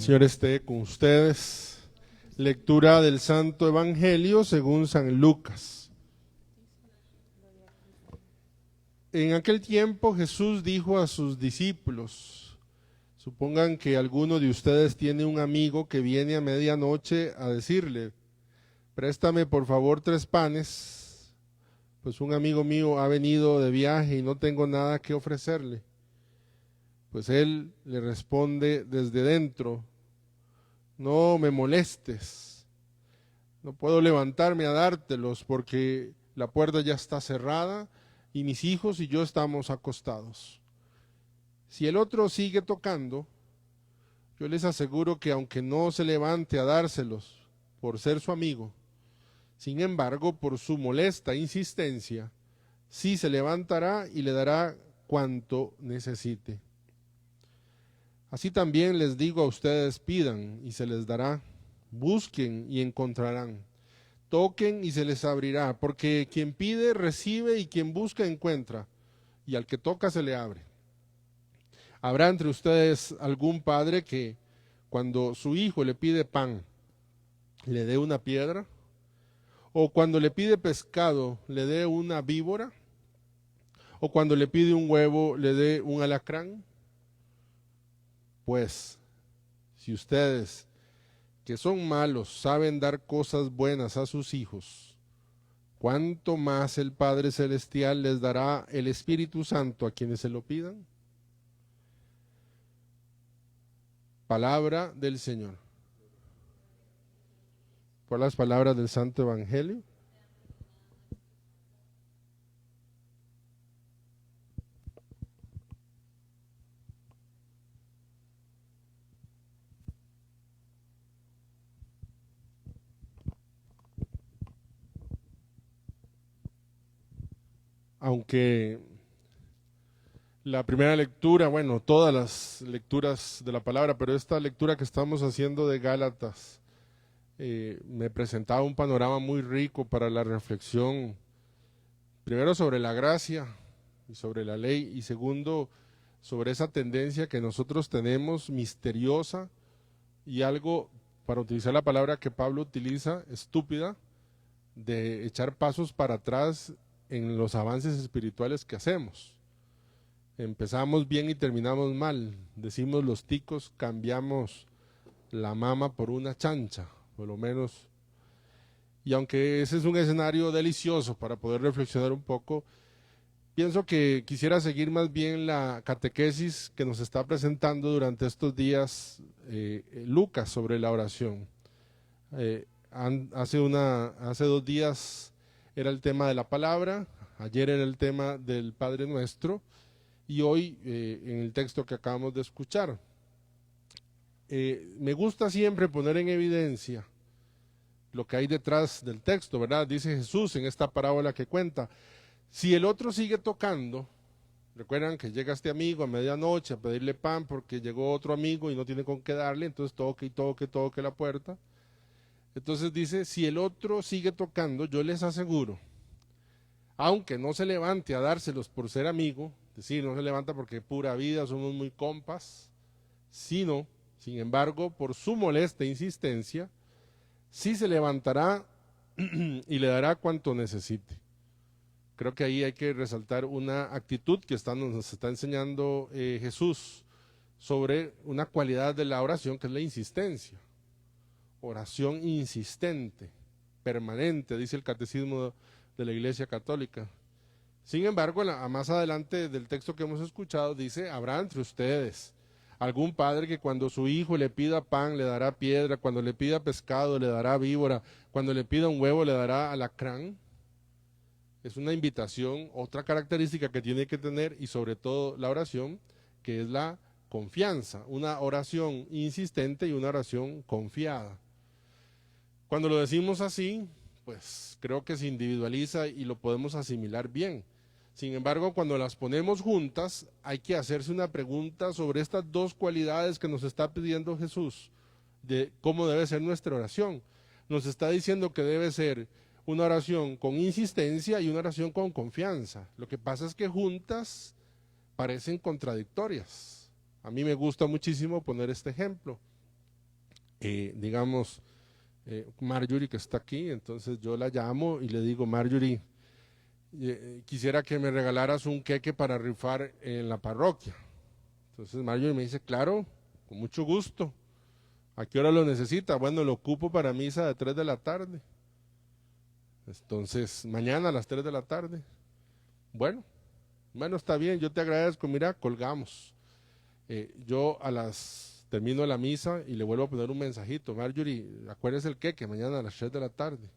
El Señor esté con ustedes. Lectura del Santo Evangelio según San Lucas. En aquel tiempo Jesús dijo a sus discípulos: supongan que alguno de ustedes tiene un amigo que viene a medianoche a decirle: préstame por favor 3 panes, pues un amigo mío ha venido de viaje y no tengo nada que ofrecerle. Pues él le responde desde dentro: no me molestes, no puedo levantarme a dártelos porque la puerta ya está cerrada y mis hijos y yo estamos acostados. Si el otro sigue tocando, yo les aseguro que aunque no se levante a dárselos por ser su amigo, sin embargo, por su molesta insistencia, sí se levantará y le dará cuanto necesite. Así también les digo a ustedes: pidan y se les dará, busquen y encontrarán, toquen y se les abrirá, porque quien pide recibe y quien busca encuentra, y al que toca se le abre. ¿Habrá entre ustedes algún padre que, cuando su hijo le pide pan, le dé una piedra? ¿O cuando le pide pescado, le dé una víbora? ¿O cuando le pide un huevo, le dé un alacrán? Pues, si ustedes, que son malos, saben dar cosas buenas a sus hijos, ¿cuánto más el Padre Celestial les dará el Espíritu Santo a quienes se lo pidan? Palabra del Señor. Por las palabras del Santo Evangelio. Aunque la primera lectura, bueno, todas las lecturas de la palabra, pero esta lectura que estamos haciendo de Gálatas me presentaba un panorama muy rico para la reflexión, primero sobre la gracia y sobre la ley, y segundo, sobre esa tendencia que nosotros tenemos misteriosa y algo, para utilizar la palabra que Pablo utiliza, estúpida, de echar pasos para atrás en los avances espirituales que hacemos. Empezamos bien y terminamos mal. Decimos los ticos, cambiamos la mama por una chancha, por lo menos. Y aunque ese es un escenario delicioso para poder reflexionar un poco, pienso que quisiera seguir más bien la catequesis que nos está presentando durante estos días Lucas sobre la oración. Hace 2 días era el tema de la palabra, ayer era el tema del Padre Nuestro, y hoy en el texto que acabamos de escuchar. Me gusta siempre poner en evidencia lo que hay detrás del texto, ¿verdad? Dice Jesús en esta parábola que cuenta: si el otro sigue tocando, recuerdan que llega este amigo a medianoche a pedirle pan porque llegó otro amigo y no tiene con qué darle, entonces toque y toque la puerta. Entonces dice: si el otro sigue tocando, yo les aseguro, aunque no se levante a dárselos por ser amigo, es decir, no se levanta porque pura vida, somos muy compas, sino, sin embargo, por su molesta insistencia, sí se levantará y le dará cuanto necesite. Creo que ahí hay que resaltar una actitud que nos está enseñando Jesús sobre una cualidad de la oración, que es la insistencia. Oración insistente, permanente, dice el Catecismo de la Iglesia Católica. Sin embargo, más adelante del texto que hemos escuchado dice: habrá entre ustedes algún padre que cuando su hijo le pida pan le dará piedra, cuando le pida pescado le dará víbora, cuando le pida un huevo le dará alacrán. Es una invitación, otra característica que tiene que tener, y sobre todo la oración, que es la confianza, una oración insistente y una oración confiada. Cuando lo decimos así, pues creo que se individualiza y lo podemos asimilar bien. Sin embargo, cuando las ponemos juntas, hay que hacerse una pregunta sobre estas 2 cualidades que nos está pidiendo Jesús, de cómo debe ser nuestra oración. Nos está diciendo que debe ser una oración con insistencia y una oración con confianza. Lo que pasa es que juntas parecen contradictorias. A mí me gusta muchísimo poner este ejemplo. digamos, Marjorie que está aquí, entonces yo la llamo y le digo, Marjorie, quisiera que me regalaras un queque para rifar en la parroquia. Entonces Marjorie me dice, claro, con mucho gusto. ¿A qué hora lo necesita? Bueno, lo ocupo para misa de 3 de la tarde. Entonces, mañana a las 3 de la tarde. Bueno, está bien, yo te agradezco, mira, colgamos. Yo termino la misa y le vuelvo a poner un mensajito, Marjorie, acuérdese el queque, mañana a las 3 de la tarde.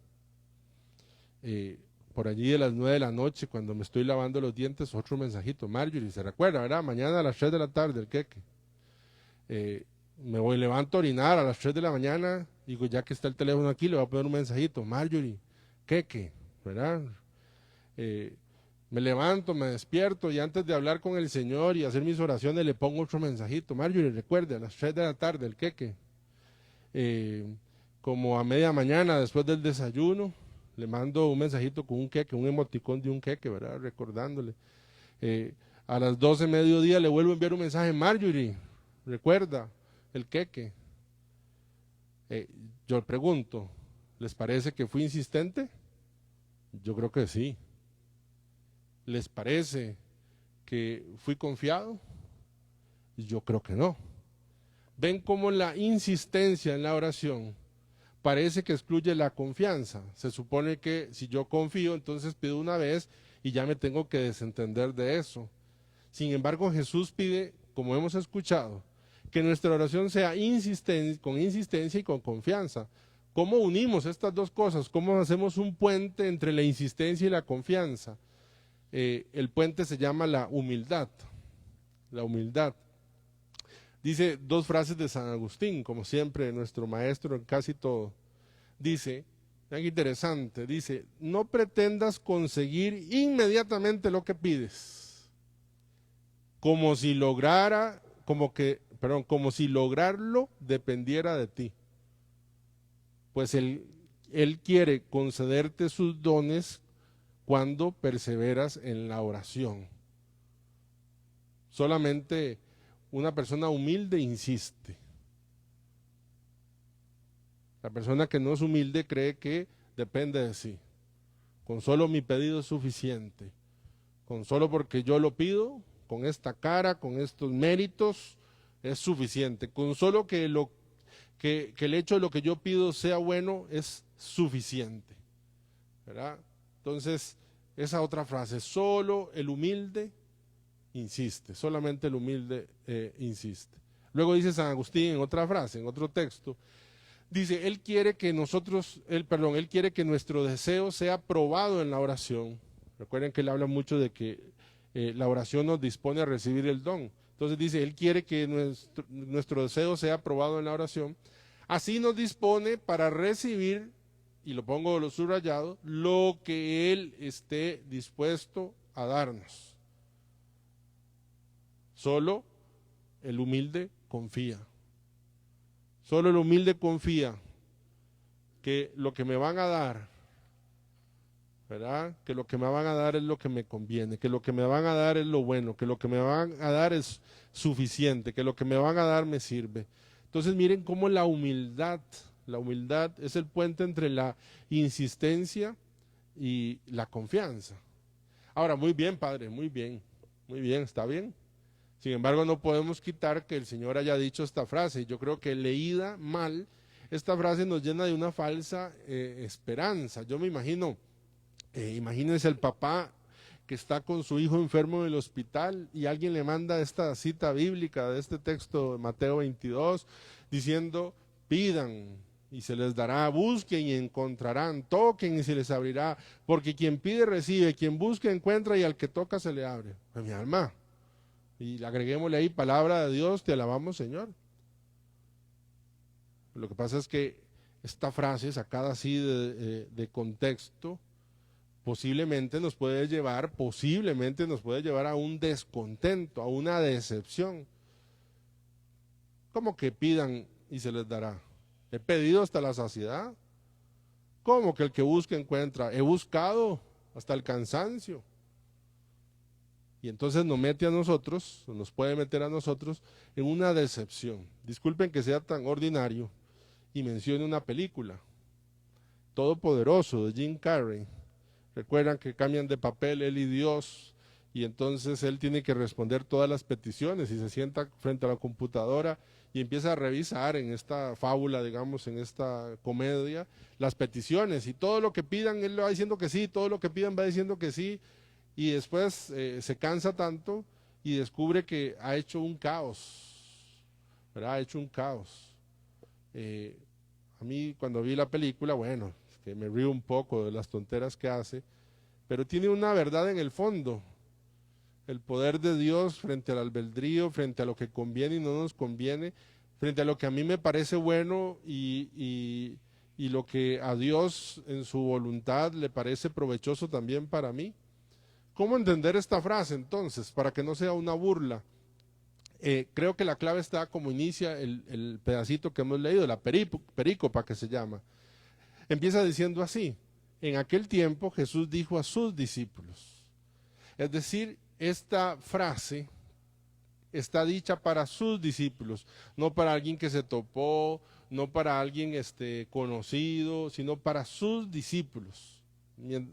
Por allí de las 9 de la noche, cuando me estoy lavando los dientes, otro mensajito, Marjorie, se recuerda, ¿verdad? Mañana a las 3 de la tarde el queque. Levanto a orinar a las 3 de la mañana, digo, ya que está el teléfono aquí, le voy a poner un mensajito, Marjorie, queque, ¿verdad? Me levanto, me despierto y antes de hablar con el Señor y hacer mis oraciones le pongo otro mensajito, Marjorie, recuerde, a las 3 de la tarde el queque. Como a media mañana, después del desayuno, le mando un mensajito con un queque, un emoticón de un queque, ¿verdad? Recordándole. A las 12 mediodía le vuelvo a enviar un mensaje, Marjorie, recuerda el queque. Yo pregunto, ¿les parece que fui insistente? Yo creo que sí. ¿Les parece que fui confiado? Yo creo que no. ¿Ven cómo la insistencia en la oración parece que excluye la confianza? Se supone que si yo confío, entonces pido una vez y ya me tengo que desentender de eso. Sin embargo, Jesús pide, como hemos escuchado, que nuestra oración sea con insistencia y con confianza. ¿Cómo unimos estas dos cosas? ¿Cómo hacemos un puente entre la insistencia y la confianza? El puente se llama la humildad. La humildad. Dice dos frases de San Agustín, como siempre, nuestro maestro en casi todo. Dice, algo interesante, dice, no pretendas conseguir inmediatamente lo que pides, como si lograrlo dependiera de ti. Pues él quiere concederte sus dones cuando perseveras en la oración. Solamente una persona humilde insiste. La persona que no es humilde cree que depende de sí. Con solo mi pedido es suficiente. Con solo porque yo lo pido, con esta cara, con estos méritos, es suficiente. Con solo que el hecho de lo que yo pido sea bueno es suficiente, ¿verdad? Entonces, esa otra frase, solo el humilde insiste, solamente el humilde insiste. Luego dice San Agustín en otra frase, en otro texto, dice, él quiere que nuestro deseo sea probado en la oración. Recuerden que él habla mucho de que la oración nos dispone a recibir el don. Entonces dice, él quiere que nuestro deseo sea probado en la oración. Así nos dispone para recibir, y lo pongo subrayado, lo que él esté dispuesto a darnos. Solo el humilde confía. Solo el humilde confía que lo que me van a dar, ¿verdad? Que lo que me van a dar es lo que me conviene, que lo que me van a dar es lo bueno, que lo que me van a dar es suficiente, que lo que me van a dar me sirve. Entonces miren cómo la humildad es el puente entre la insistencia y la confianza. Ahora, muy bien, padre, muy bien, está bien. Sin embargo, no podemos quitar que el Señor haya dicho esta frase. Yo creo que leída mal, esta frase nos llena de una falsa esperanza. Yo me imagino, imagínense el papá que está con su hijo enfermo en el hospital y alguien le manda esta cita bíblica de este texto de Mateo 22, diciendo, pidan y se les dará, busquen y encontrarán, toquen y se les abrirá, porque quien pide recibe, quien busca encuentra y al que toca se le abre. Pues mi alma. Y agreguémosle ahí, palabra de Dios, te alabamos, Señor. Lo que pasa es que esta frase, sacada así de contexto, posiblemente nos puede llevar a un descontento, a una decepción. ¿Cómo que pidan y se les dará? He pedido hasta la saciedad. ¿Cómo que el que busca encuentra? He buscado hasta el cansancio. Y entonces nos puede meter a nosotros en una decepción. Disculpen que sea tan ordinario, y mencione una película, Todopoderoso, de Jim Carrey. Recuerdan que cambian de papel él y Dios, y entonces él tiene que responder todas las peticiones y se sienta frente a la computadora y empieza a revisar en esta fábula, digamos, en esta comedia, las peticiones, y todo lo que pidan él le va diciendo que sí, todo lo que pidan va diciendo que sí, y después se cansa tanto y descubre que ha hecho un caos, ¿verdad? Ha hecho un caos. A mí cuando vi la película, bueno, es que me río un poco de las tonteras que hace, pero tiene una verdad en el fondo. El poder de Dios frente al albedrío, frente a lo que conviene y no nos conviene, frente a lo que a mí me parece bueno y lo que a Dios en su voluntad le parece provechoso también para mí. ¿Cómo entender esta frase entonces, para que no sea una burla? Creo que la clave está como inicia el pedacito que hemos leído, la perícopa que se llama. Empieza diciendo así: en aquel tiempo Jesús dijo a sus discípulos. Es decir, esta frase está dicha para sus discípulos, no para alguien que se topó, no para alguien conocido, sino para sus discípulos,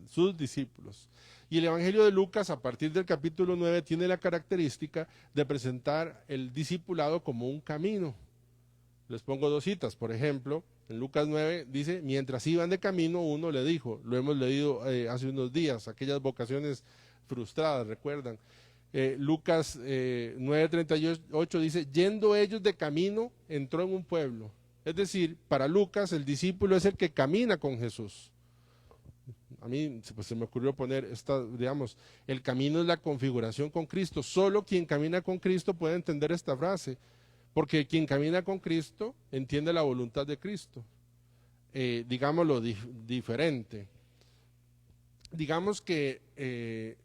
sus discípulos. Y el Evangelio de Lucas, a partir del capítulo 9, tiene la característica de presentar el discipulado como un camino. Les pongo dos citas, por ejemplo, en Lucas 9 dice, mientras iban de camino, uno le dijo, lo hemos leído hace unos días, aquellas vocaciones frustradas, recuerdan. Lucas 9:38 dice, yendo ellos de camino, entró en un pueblo. Es decir, para Lucas el discípulo es el que camina con Jesús. A mí pues, se me ocurrió poner digamos, el camino es la configuración con Cristo. Solo quien camina con Cristo puede entender esta frase, porque quien camina con Cristo entiende la voluntad de Cristo. Digámoslo diferente. Digamos que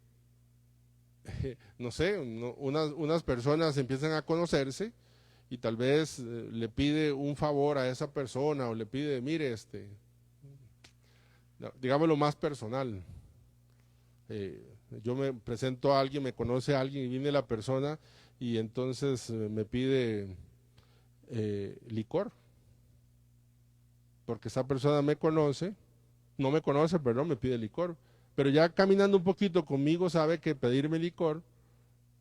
no sé, unas personas empiezan a conocerse y tal vez le pide un favor a esa persona o le pide, mire, digámoslo más personal. Yo me presento a alguien, me conoce a alguien y viene la persona y entonces me pide licor, porque esa persona me conoce, no me conoce, perdón, me pide licor. Pero ya caminando un poquito conmigo sabe que pedirme licor,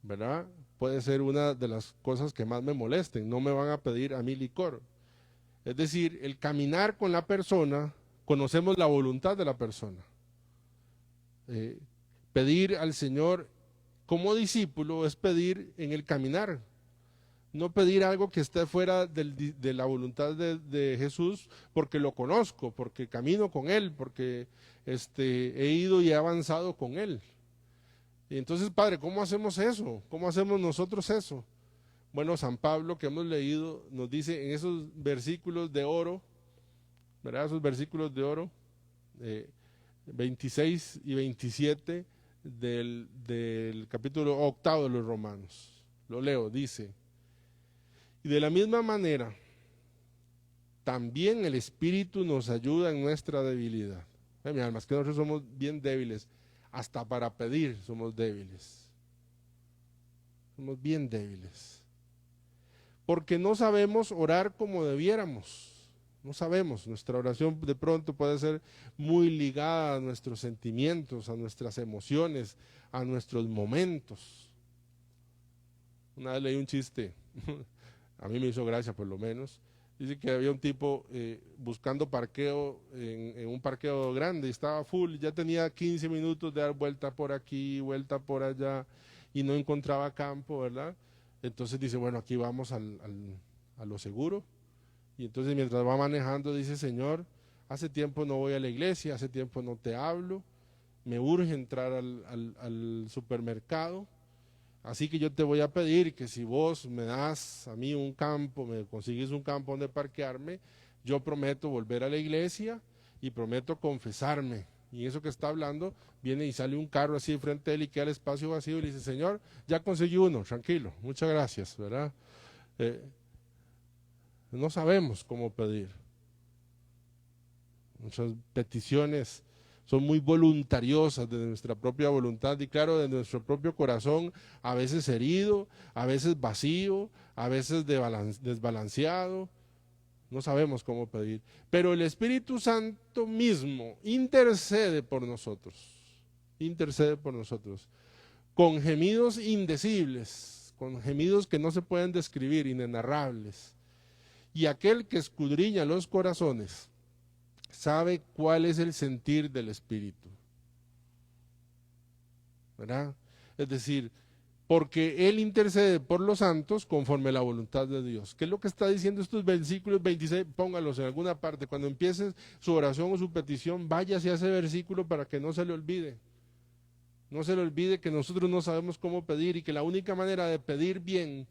¿verdad? Puede ser una de las cosas que más me molesten. No me van a pedir a mí licor. Es decir, el caminar con la persona, conocemos la voluntad de la persona. Pedir al Señor como discípulo es pedir en el caminar. No pedir algo que esté fuera de la voluntad de Jesús porque lo conozco, porque camino con Él, porque he ido y he avanzado con Él. Y entonces, Padre, ¿cómo hacemos eso? ¿Cómo hacemos nosotros eso? Bueno, San Pablo, que hemos leído, nos dice en esos versículos de oro, ¿verdad? Esos versículos de oro, 26 y 27 del capítulo 8 de los Romanos. Lo leo, dice... Y de la misma manera, también el Espíritu nos ayuda en nuestra debilidad. Mi alma, es que nosotros somos bien débiles, hasta para pedir somos débiles. Somos bien débiles. Porque no sabemos orar como debiéramos. No sabemos, nuestra oración de pronto puede ser muy ligada a nuestros sentimientos, a nuestras emociones, a nuestros momentos. Una vez leí un chiste. A mí me hizo gracia por lo menos. Dice que había un tipo buscando parqueo en un parqueo grande y estaba full, ya tenía 15 minutos de dar vuelta por aquí, vuelta por allá y no encontraba campo, ¿verdad? Entonces dice, bueno, aquí vamos a lo seguro. Y entonces mientras va manejando dice, Señor, hace tiempo no voy a la iglesia, hace tiempo no te hablo, me urge entrar al supermercado. Así que yo te voy a pedir que si vos me das a mí un campo, me consigues un campo donde parquearme, yo prometo volver a la iglesia y prometo confesarme. Y eso que está hablando, viene y sale un carro así frente a él y queda el espacio vacío y le dice, Señor, ya conseguí uno, tranquilo, muchas gracias, ¿verdad? No sabemos cómo pedir. Muchas peticiones son muy voluntariosas de nuestra propia voluntad y claro, de nuestro propio corazón, a veces herido, a veces vacío, a veces desbalanceado. no sabemos cómo pedir, pero el Espíritu Santo mismo intercede por nosotros, con gemidos indecibles, con gemidos que no se pueden describir, inenarrables. Y aquel que escudriña los corazones sabe cuál es el sentir del Espíritu, ¿verdad? Es decir, porque Él intercede por los santos conforme a la voluntad de Dios. ¿Qué es lo que está diciendo estos versículos 26? Póngalos en alguna parte. Cuando empiece su oración o su petición, vaya hacia ese versículo para que no se le olvide. No se le olvide que nosotros no sabemos cómo pedir y que la única manera de pedir bien,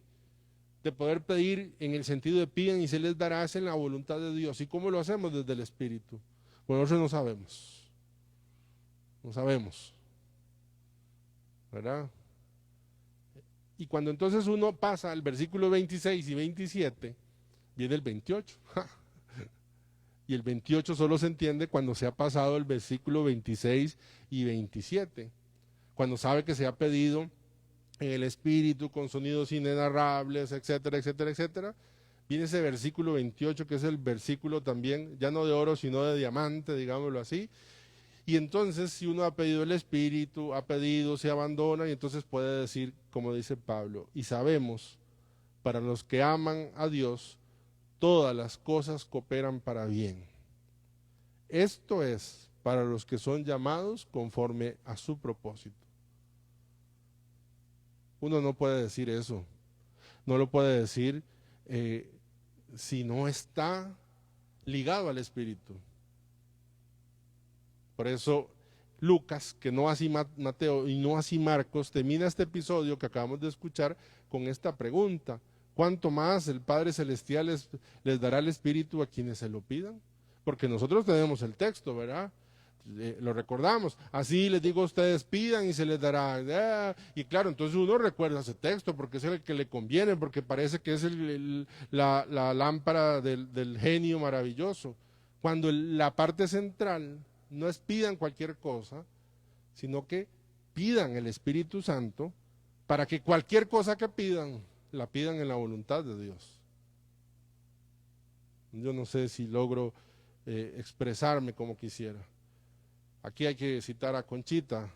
de poder pedir en el sentido de piden y se les dará es en la voluntad de Dios. ¿Y cómo lo hacemos? Desde el Espíritu. Pues nosotros no sabemos. No sabemos. ¿Verdad? Y cuando entonces uno pasa al versículo 26 y 27, viene el 28. Y el 28 solo se entiende cuando se ha pasado el versículo 26 y 27. Cuando sabe que se ha pedido en el Espíritu con sonidos inenarrables, etcétera, etcétera, etcétera. Viene ese versículo 28 que es el versículo también, ya no de oro sino de diamante, digámoslo así. Y entonces si uno ha pedido el Espíritu, ha pedido, se abandona y entonces puede decir, como dice Pablo, y sabemos, para los que aman a Dios, todas las cosas cooperan para bien. Esto es para los que son llamados conforme a su propósito. Uno no puede decir eso, no lo puede decir si no está ligado al Espíritu. Por eso Lucas, que no así Mateo y no así Marcos, termina este episodio que acabamos de escuchar con esta pregunta: ¿cuánto más el Padre Celestial les dará el Espíritu a quienes se lo pidan? Porque nosotros tenemos el texto, ¿verdad? Lo recordamos, así les digo a ustedes, pidan y se les dará. Y claro, entonces uno recuerda ese texto porque es el que le conviene, porque parece que es la lámpara del genio maravilloso, cuando la parte central no es pidan cualquier cosa, sino que pidan el Espíritu Santo para que cualquier cosa que pidan, la pidan en la voluntad de Dios. Yo no sé si logro expresarme como quisiera. Aquí hay que citar a Conchita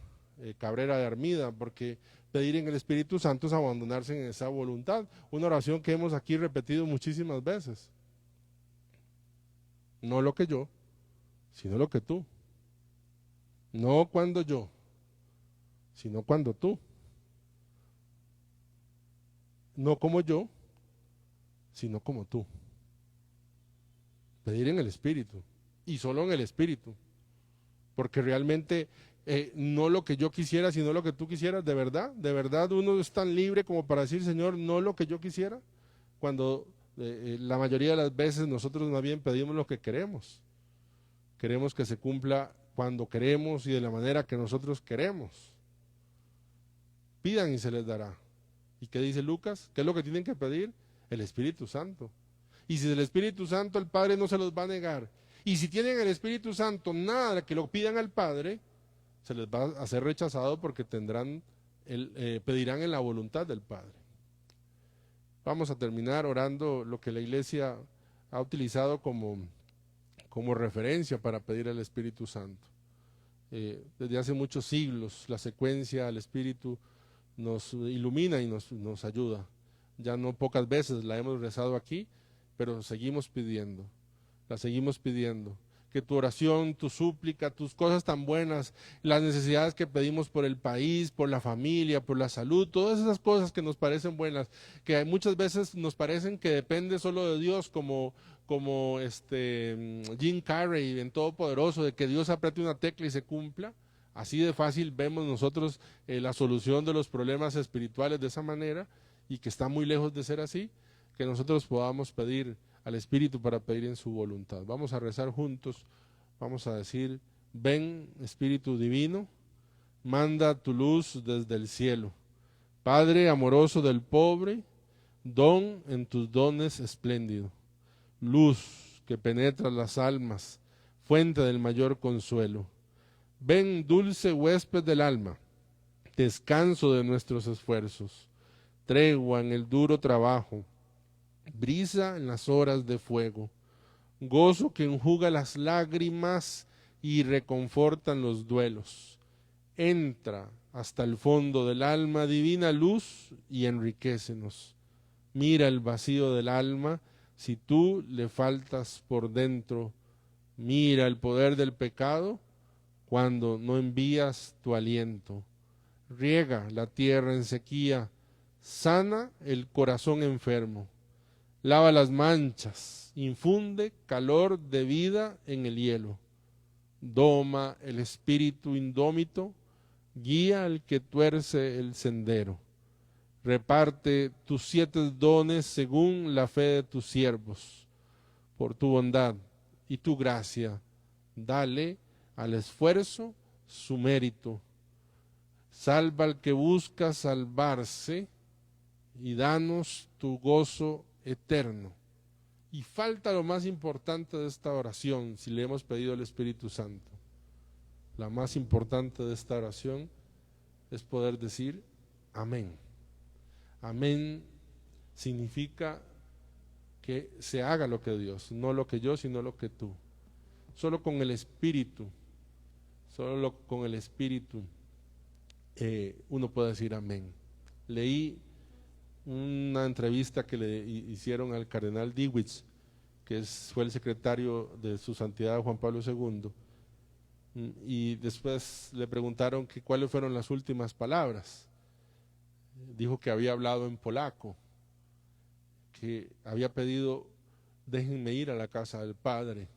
Cabrera de Armida, porque pedir en el Espíritu Santo es abandonarse en esa voluntad. Una oración que hemos aquí repetido muchísimas veces. No lo que yo, sino lo que tú. No cuando yo, sino cuando tú. No como yo, sino como tú. Pedir en el Espíritu, y solo en el Espíritu. Porque realmente no lo que yo quisiera, sino lo que tú quisieras, de verdad uno es tan libre como para decir, Señor, no lo que yo quisiera, cuando la mayoría de las veces nosotros más bien pedimos lo que queremos. Queremos que se cumpla cuando queremos y de la manera que nosotros queremos. Pidan y se les dará. ¿Y qué dice Lucas? ¿Qué es lo que tienen que pedir? El Espíritu Santo. Y si el Espíritu Santo el Padre no se los va a negar, y si tienen el Espíritu Santo, nada que lo pidan al Padre, se les va a ser rechazado porque pedirán en la voluntad del Padre. Vamos a terminar orando lo que la Iglesia ha utilizado como referencia para pedir al Espíritu Santo. Desde hace muchos siglos la secuencia al Espíritu nos ilumina y nos ayuda. Ya no pocas veces la hemos rezado aquí, pero seguimos pidiendo. La seguimos pidiendo, que tu oración, tu súplica, tus cosas tan buenas, las necesidades que pedimos por el país, por la familia, por la salud, todas esas cosas que nos parecen buenas, que muchas veces nos parecen que depende solo de Dios, como Jim Carrey en Todopoderoso, de que Dios apriete una tecla y se cumpla. Así de fácil vemos nosotros la solución de los problemas espirituales de esa manera, y que está muy lejos de ser así, que nosotros podamos pedir al Espíritu para pedir en su voluntad. Vamos a rezar juntos, vamos a decir: ven Espíritu Divino, manda tu luz desde el cielo. Padre amoroso del pobre, don en tus dones espléndido. Luz que penetra las almas, fuente del mayor consuelo. Ven dulce huésped del alma, descanso de nuestros esfuerzos, tregua en el duro trabajo, brisa en las horas de fuego, gozo que enjuga las lágrimas y reconfortan los duelos. Entra hasta el fondo del alma, divina luz, y enriquécenos. Mira el vacío del alma si tú le faltas por dentro. Mira el poder del pecado cuando no envías tu aliento. Riega la tierra en sequía, sana el corazón enfermo. Lava las manchas, infunde calor de vida en el hielo. Doma el espíritu indómito, guía al que tuerce el sendero. Reparte tus 7 dones según la fe de tus siervos. Por tu bondad y tu gracia, dale al esfuerzo su mérito. Salva al que busca salvarse y danos tu gozo eterno. Y falta lo más importante de esta oración, si le hemos pedido al Espíritu Santo. La más importante de esta oración es poder decir amén. Amén significa que se haga lo que Dios, no lo que yo, sino lo que tú. Solo con el Espíritu, uno puede decir amén. Leí una entrevista que le hicieron al cardenal Diewitz, que fue el secretario de su santidad Juan Pablo II, y después le preguntaron que cuáles fueron las últimas palabras. Dijo que había hablado en polaco, que había pedido déjenme ir a la casa del Padre,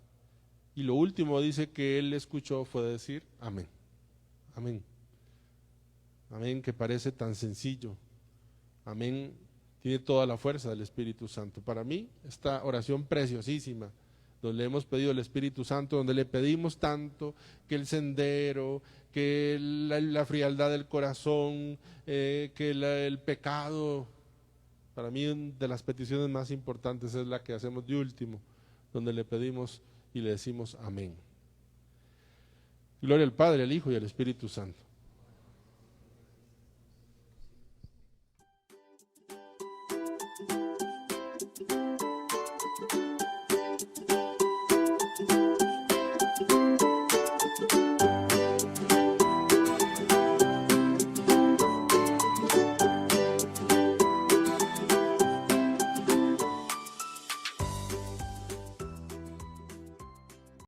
y lo último dice que él escuchó fue decir amén, amén, amén, que parece tan sencillo. Amén tiene toda la fuerza del Espíritu Santo. Para mí, esta oración preciosísima, donde le hemos pedido al Espíritu Santo, donde le pedimos tanto que el sendero, que la frialdad del corazón, que el pecado. Para mí, una de las peticiones más importantes es la que hacemos de último, donde le pedimos y le decimos amén. Gloria al Padre, al Hijo y al Espíritu Santo.